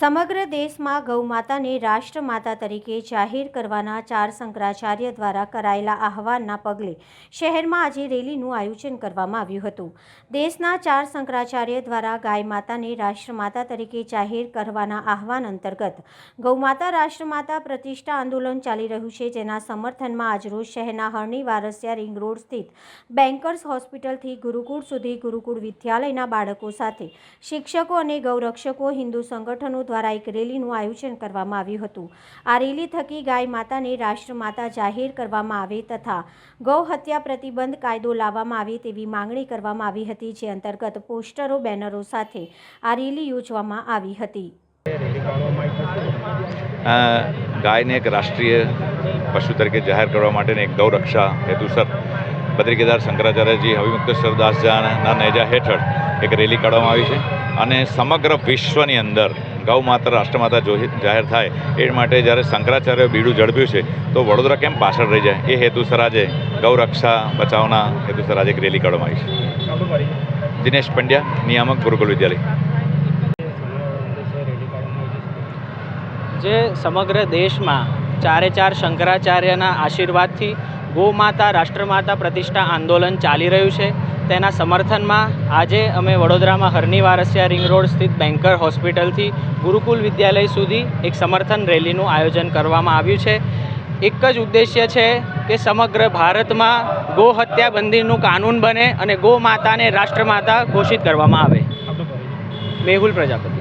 સમગ્ર દેશમાં ગૌમાતાને રાષ્ટ્રમાતા તરીકે જાહેર કરવાના 4 શંકરાચાર્ય દ્વારા કરાયેલા આહવાનના પગલે શહેરમાં આજે રેલીનું આયોજન કરવામાં આવ્યું હતું। દેશના 4 શંકરાચાર્ય દ્વારા ગાય માતાને રાષ્ટ્રમાતા તરીકે જાહેર કરવાના આહવાન અંતર્ગત ગૌમાતા રાષ્ટ્રમાતા પ્રતિષ્ઠા આંદોલન ચાલી રહ્યું છે, જેના સમર્થનમાં આજરોજ શહેરના હરણી વારસિયા રિંગ રોડ સ્થિત બેન્કર્સ હોસ્પિટલથી ગુરુકુળ સુધી ગુરુકુળ વિદ્યાલયના બાળકો સાથે શિક્ષકો અને ગૌરક્ષકો હિન્દુ સંગઠનો દ્વારા એક રેલીનું આયોજન કરવામાં આવ્યું હતું। આ રેલી થકી ગાય માતાને રાષ્ટ્રમાતા જાહેર કરવામાં આવે તથા ગૌ હત્યા પ્રતિબંધ કાયદો લાવવામાં આવે તેવી માંગણી કરવામાં આવી હતી, જે અંતર્ગત પોસ્ટરો બેનરો સાથે આ રેલી યોજવામાં આવી હતી। ગાયને એક રાષ્ટ્રીય પશુ તરીકે જાહેર કરવા માટે એક ગૌરક્ષા હેતુસર બદ્રિકેદાર શંકરાચાર્યજી હવિમુક્ત સરદાસજાના નેજા હેઠળ એક રેલી કાઢવામાં આવી છે અને સમગ્ર વિશ્વની અંદર ગૌ માતા રાષ્ટ્રમાતા જાહેર થાય એ માટે જ્યારે શંકરાચાર્ય બીડું ઝડપ્યું છે તો વડોદરા કેમ પાછળ રહી જાય એ હેતુસર આજે ગૌરક્ષા બચાવના હેતુસર આજે એક રેલી કાઢવામાં આવી છે। દિનેશ પંડ્યા, નિયામક, ગુરુકુળ વિદ્યાલય। જે સમગ્ર દેશમાં 4 શંકરાચાર્યના આશીર્વાદથી ગૌમાતા રાષ્ટ્રમાતા પ્રતિષ્ઠા આંદોલન ચાલી રહ્યું છે, તેના સમર્થનમાં આજે અમે વડોદરામાં હરણી વારસિયા રિંગ રોડ સ્થિત બેન્કર હોસ્પિટલથી ગુરુકુલ વિદ્યાલય સુધી એક સમર્થન રેલીનું આયોજન કરવામાં આવ્યું છે। એક જ ઉદ્દેશ્ય છે કે સમગ્ર ભારતમાં ગૌ હત્યા બંધીનું કાનૂન બને અને ગૌ માતાને રાષ્ટ્રમાતા ઘોષિત કરવામાં આવે। મેહુલ પ્રજાપતિ।